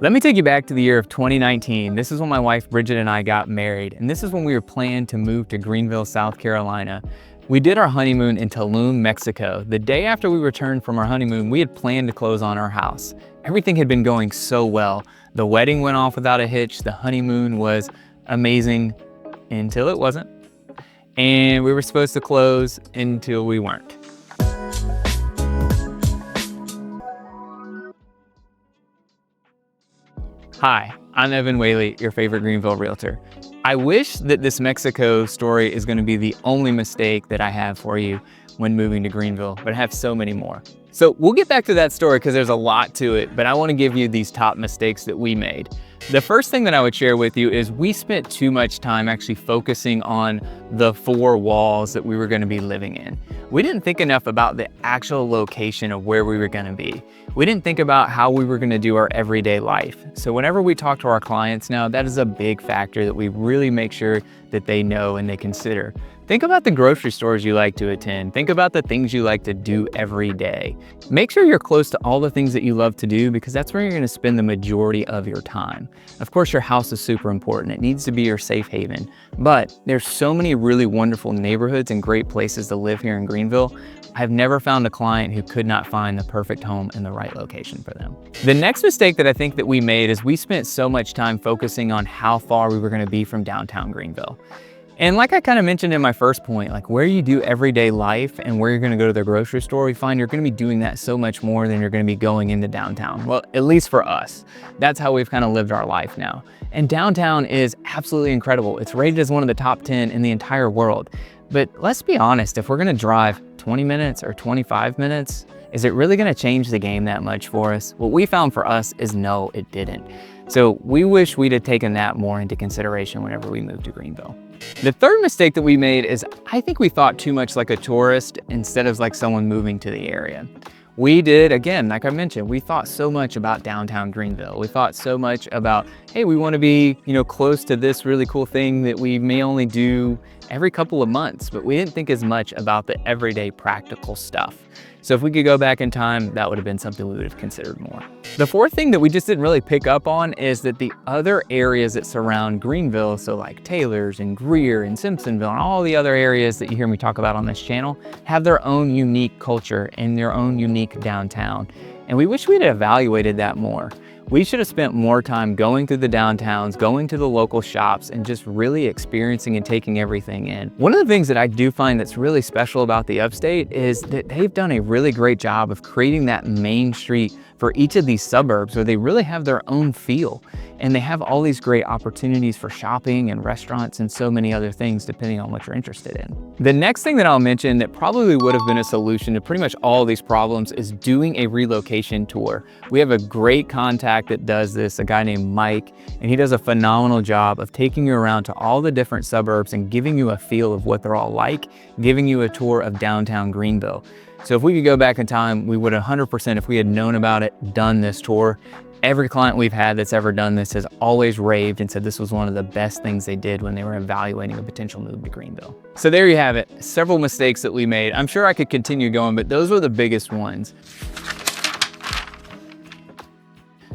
Let me take you back to the year of 2019. This is when my wife Bridget and I got married, and this is when we were planning to move to Greenville, South Carolina. We did our honeymoon in Tulum, Mexico. The day after we returned from our honeymoon, we had planned to close on our house. Everything had been going so well. The wedding went off without a hitch. The honeymoon was amazing until it wasn't. And we were supposed to close until we weren't. Hi, I'm Evan Whaley, your favorite Greenville realtor. I wish that this Mexico story is going to be the only mistake that I have for you when moving to Greenville, but I have so many more. So we'll get back to that story because there's a lot to it, but I want to give you these top mistakes that we made. The first thing that I would share with you is we spent too much time actually focusing on the four walls that we were going to be living in. We didn't think enough about the actual location of where we were going to be. We didn't think about how we were going to do our everyday life. So whenever we talk to our clients now, that is a big factor that we really make sure that they know and they consider. Think about the grocery stores you like to attend. Think about the things you like to do every day. Make sure you're close to all the things that you love to do because that's where you're going to spend the majority of your time. Of course, your house is super important. It needs to be your safe haven. But there's so many really wonderful neighborhoods and great places to live here in Greenville. I've never found a client who could not find the perfect home in the right location for them. The next mistake that I think that we made is we spent so much time focusing on how far we were going to be from downtown Greenville. And like I kind of mentioned in my first point, like where you do everyday life and where you're going to go to the grocery store, we find you're going to be doing that so much more than you're going to be going into downtown. Well, at least for us, that's how we've kind of lived our life now. And downtown is absolutely incredible. It's rated as one of the top 10 in the entire world. But let's be honest, if we're going to drive 20 minutes or 25 minutes, is it really going to change the game that much for us? What we found for us is no, it didn't. So we wish we'd have taken that more into consideration whenever we moved to Greenville. The third mistake that we made is I think we thought too much like a tourist instead of like someone moving to the area. We did, again, like I mentioned, we thought so much about downtown Greenville. We thought so much about, hey, we want to be, close to this really cool thing that we may only do every couple of months, but we didn't think as much about the everyday practical stuff. So if we could go back in time, that would have been something we would have considered more. The fourth thing that we just didn't really pick up on is that the other areas that surround Greenville, so like Taylor's and Greer and Simpsonville and all the other areas that you hear me talk about on this channel, have their own unique culture and their own unique downtown. And we wish we'd evaluated that more. We should have spent more time going through the downtowns, going to the local shops, and just really experiencing and taking everything in. One of the things that I do find that's really special about the upstate is that they've done a really great job of creating that main street for each of these suburbs where they really have their own feel. And they have all these great opportunities for shopping and restaurants and so many other things depending on what you're interested in. The next thing that I'll mention that probably would have been a solution to pretty much all of these problems is doing a relocation tour. We have a great contact that does this, a guy named Mike, and he does a phenomenal job of taking you around to all the different suburbs and giving you a feel of what they're all like, giving you a tour of downtown Greenville. So if we could go back in time, we would 100%, if we had known about it, done this tour. Every client we've had that's ever done this has always raved and said this was one of the best things they did when they were evaluating a potential move to Greenville. So there you have it, several mistakes that we made. I'm sure I could continue going, but those were the biggest ones.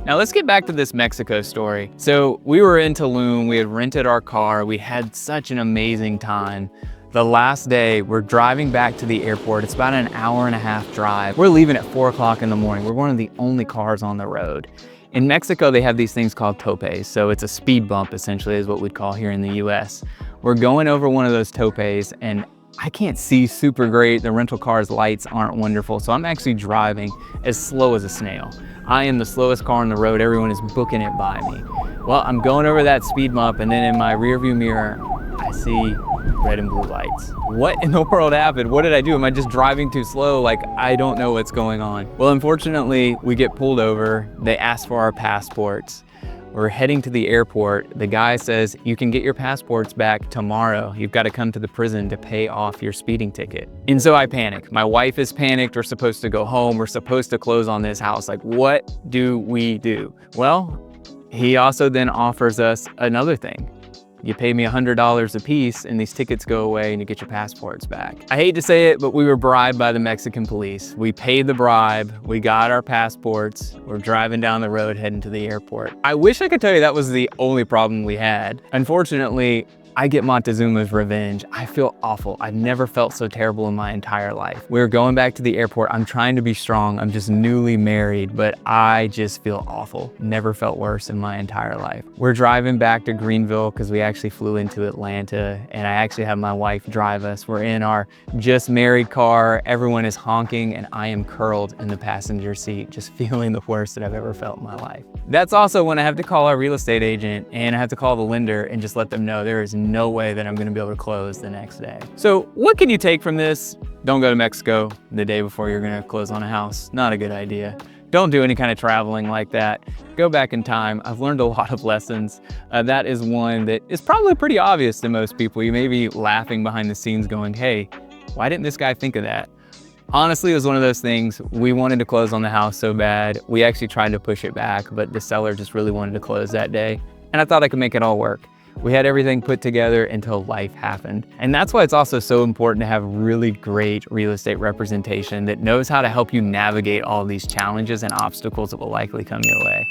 Now let's get back to this Mexico story. So we were in Tulum, we had rented our car, we had such an amazing time. The last day, we're driving back to the airport. It's about an hour-and-a-half drive. We're leaving at 4 o'clock in the morning. We're one of the only cars on the road. In Mexico, they have these things called topes. So it's a speed bump, essentially, is what we'd call here in the US. We're going over one of those topes, and I can't see super great. The rental car's lights aren't wonderful, so I'm actually driving as slow as a snail. I am the slowest car on the road. Everyone is booking it by me. Well, I'm going over that speed bump, and then in my rearview mirror, I see red and blue lights. What in the world happened? What did I do? Am I just driving too slow? Like, I don't know what's going on. Well, unfortunately, we get pulled over. They ask for our passports. We're heading to the airport. The guy says, you can get your passports back tomorrow. You've got to come to the prison to pay off your speeding ticket. And so I panic. My wife is panicked. We're supposed to go home. We're supposed to close on this house. Like, what do we do? Well, he also then offers us another thing. You pay me $100 a piece and these tickets go away and you get your passports back. I hate to say it, but we were bribed by the Mexican police. We paid the bribe, we got our passports, we're driving down the road heading to the airport. I wish I could tell you that was the only problem we had. Unfortunately, I get Montezuma's revenge. I feel awful. I've never felt so terrible in my entire life. We're going back to the airport. I'm trying to be strong. I'm just newly married, but I just feel awful. Never felt worse in my entire life. We're driving back to Greenville because we actually flew into Atlanta, and I actually have my wife drive us. We're in our just married car. Everyone is honking and I am curled in the passenger seat, just feeling the worst that I've ever felt in my life. That's also when I have to call our real estate agent and I have to call the lender and just let them know there is no way that I'm gonna be able to close the next day. So what can you take from this? Don't go to Mexico the day before you're gonna close on a house. Not a good idea. Don't do any kind of traveling like that. Go back in time. I've learned a lot of lessons. That is one that is probably pretty obvious to most people. You may be laughing behind the scenes going, hey, why didn't this guy think of that? Honestly, it was one of those things. We wanted to close on the house so bad. We actually tried to push it back, but the seller just really wanted to close that day. And I thought I could make it all work. We had everything put together until life happened. And that's why it's also so important to have really great real estate representation that knows how to help you navigate all of these challenges and obstacles that will likely come your way.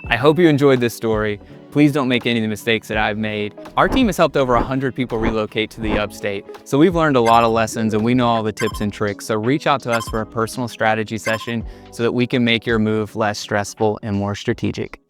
I hope you enjoyed this story. Please don't make any of the mistakes that I've made. Our team has helped over 100 people relocate to the upstate. So we've learned a lot of lessons and we know all the tips and tricks. So reach out to us for a personal strategy session so that we can make your move less stressful and more strategic.